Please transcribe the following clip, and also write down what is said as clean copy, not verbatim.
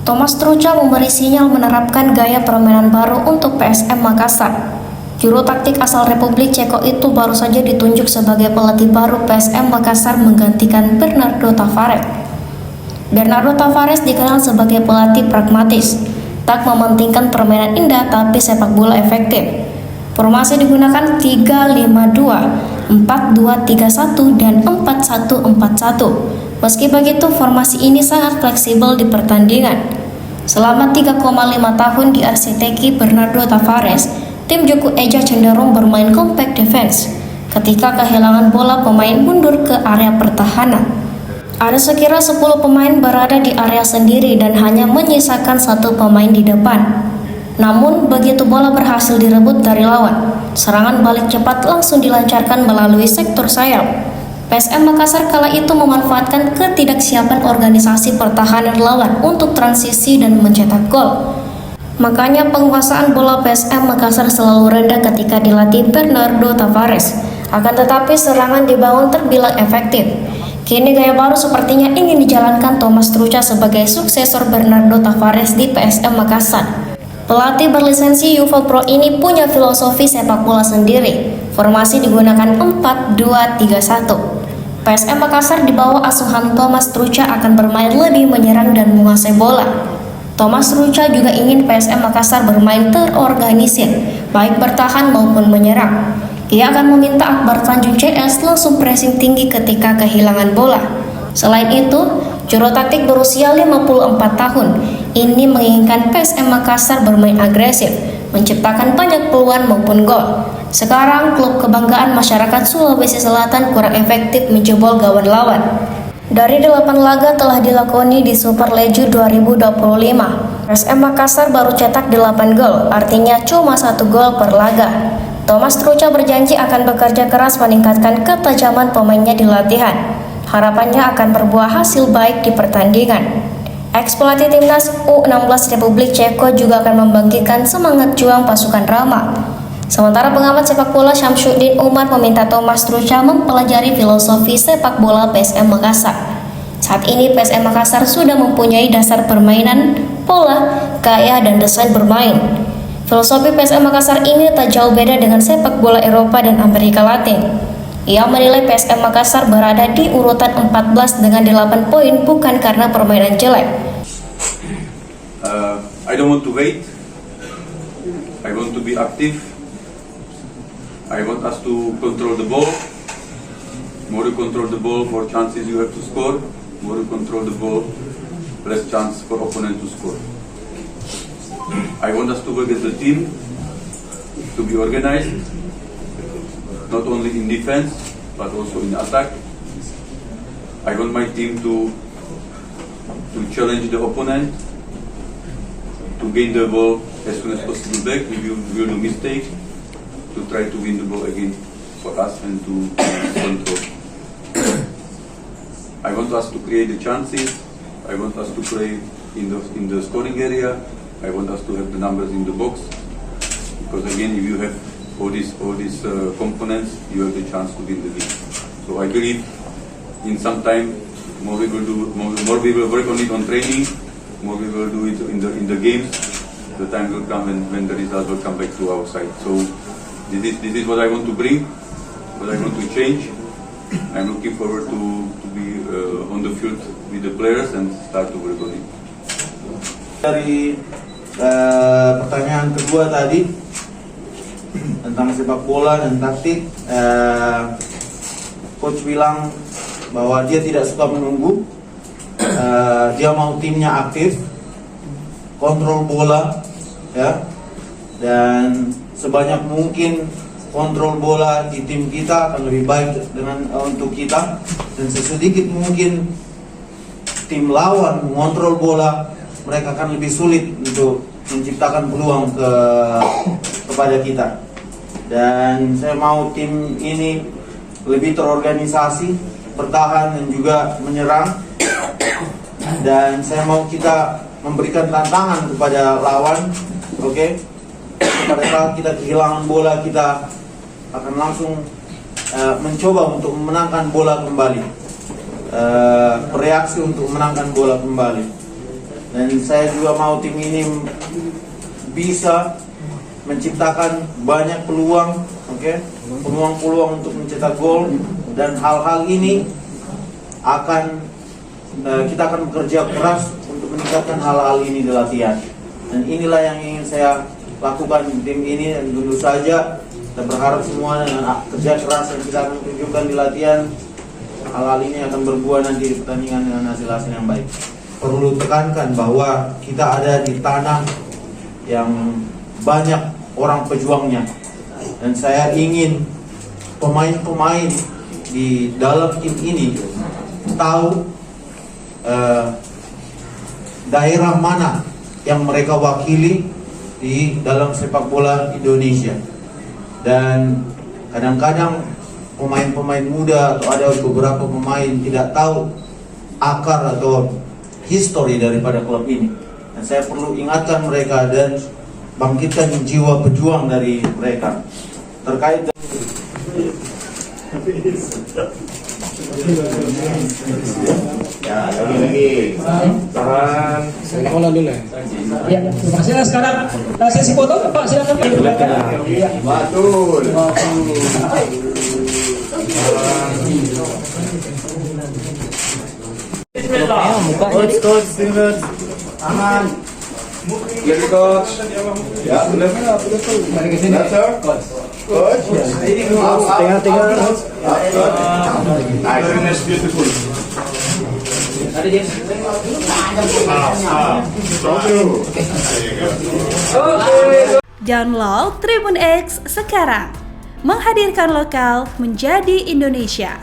Thomas Trucha memberi sinyal menerapkan gaya permainan baru untuk PSM Makassar. Juru taktik asal Republik Ceko itu baru saja ditunjuk sebagai pelatih baru PSM Makassar menggantikan Bernardo Tavares. Bernardo Tavares dikenal sebagai pelatih pragmatis, tak mementingkan permainan indah tapi sepak bola efektif. Formasi digunakan 3-5-2, 4-2-3-1, dan 4-1-4-1. Meski begitu, formasi ini sangat fleksibel di pertandingan. Selama 3,5 tahun diarsiteki Bernardo Tavares, tim Juku Eja cenderung bermain compact defense. Ketika kehilangan bola, pemain mundur ke area pertahanan. Ada sekira 10 pemain berada di area sendiri dan hanya menyisakan 1 pemain di depan. Namun, begitu bola berhasil direbut dari lawan, serangan balik cepat langsung dilancarkan melalui sektor sayap. PSM Makassar kala itu memanfaatkan ketidaksiapan organisasi pertahanan lawan untuk transisi dan mencetak gol. Makanya penguasaan bola PSM Makassar selalu rendah ketika dilatih Bernardo Tavares. Akan tetapi serangan dibangun terbilang efektif. Kini gaya baru sepertinya ingin dijalankan Thomas Trucha sebagai suksesor Bernardo Tavares di PSM Makassar. Pelatih berlisensi UEFA Pro ini punya filosofi sepak bola sendiri. Formasi digunakan 4-2-3-1. PSM Makassar di bawah asuhan Thomas Trucha akan bermain lebih menyerang dan menguasai bola. Thomas Trucha juga ingin PSM Makassar bermain terorganisir, baik bertahan maupun menyerang. Ia akan meminta Akbar Tanjung CS langsung pressing tinggi ketika kehilangan bola. Selain itu, juru taktik berusia 54 tahun ini menginginkan PSM Makassar bermain agresif, menciptakan banyak peluang maupun gol. Sekarang, klub kebanggaan masyarakat Sulawesi Selatan kurang efektif menjebol gawang lawan. Dari 8 laga telah dilakoni di Super League 2025, PSM Makassar baru cetak 8 gol, artinya cuma 1 gol per laga. Thomas Trucha berjanji akan bekerja keras meningkatkan ketajaman pemainnya di latihan. Harapannya akan berbuah hasil baik di pertandingan. Ex-pelatih timnas U16 Republik Ceko juga akan membangkitkan semangat juang pasukan Rama. Sementara pengamat sepak bola Syamsuddin Umar meminta Thomas Trucha mempelajari filosofi sepak bola PSM Makassar. Saat ini PSM Makassar sudah mempunyai dasar permainan, pola, gaya, dan desain bermain. Filosofi PSM Makassar ini tak jauh beda dengan sepak bola Eropa dan Amerika Latin. Ia menilai PSM Makassar berada di urutan 14 dengan 8 poin bukan karena permainan jelek. I don't want to wait. I want to be active. I want us to control the ball. More you control the ball, more chances you have to score. More you control the ball, less chance for opponent to score. I want us to work as a team, to be organized, not only in defense, but also in attack. I want my team to challenge the opponent, to gain the ball as soon as possible back if you will do mistake, to try to win the ball again for us and to control. I want us to create the chances. I want us to play in the scoring area. I want us to have the numbers in the box, because again, if you have all these components, you have the chance to win the game. So I believe in some time more we will do, more we will work on it on training, more we will do it in the games. The time will come when the results will come back to our side. So this is what I want to bring, what I want to change. I'm looking forward to be on the field with the players and start to work on it. Dari pertanyaan kedua tadi tentang sepak bola dan taktik, coach bilang bahwa dia tidak suka menunggu, dia mau timnya aktif, kontrol bola, ya, dan sebanyak mungkin kontrol bola di tim kita akan lebih baik untuk kita, dan sesedikit mungkin tim lawan mengontrol bola, mereka akan lebih sulit untuk menciptakan peluang kepada kita. Dan saya mau tim ini lebih terorganisasi, bertahan dan juga menyerang. Dan saya mau kita memberikan tantangan kepada lawan, oke? Pada saat kita kehilangan bola, kita akan langsung mencoba untuk memenangkan bola kembali, bereaksi untuk memenangkan bola kembali. Dan saya juga mau tim ini bisa menciptakan banyak peluang, peluang-peluang untuk mencetak gol, dan hal-hal ini kita akan bekerja keras untuk meningkatkan hal-hal ini di latihan. Dan inilah yang ingin saya lakukan di tim ini, dan tentu saja kita berharap semua dengan kerja keras yang kita akan tunjukkan di latihan, hal-hal ini akan berbuah nanti di pertandingan dengan hasil-hasil yang baik. Perlu tekankan bahwa kita ada di tanah yang banyak orang pejuangnya, dan saya ingin pemain-pemain di dalam tim ini tahu daerah mana yang mereka wakili di dalam sepak bola Indonesia. Dan kadang-kadang pemain-pemain muda atau ada beberapa pemain tidak tahu akar atau histori daripada klub ini. Dan saya perlu ingatkan mereka dan bangkitkan jiwa pejuang dari mereka terkait dengan Tahan. Bola dulu ya. Ya, terima kasih. Sekarang sesi foto, Pak, silakan. Betul. Coach, aman. Clear, coach. Ya, benar. Balik ke sini. Coach. Tengah-tengah. Nice, beautiful. Download Tribun X sekarang, menghadirkan lokal menjadi Indonesia.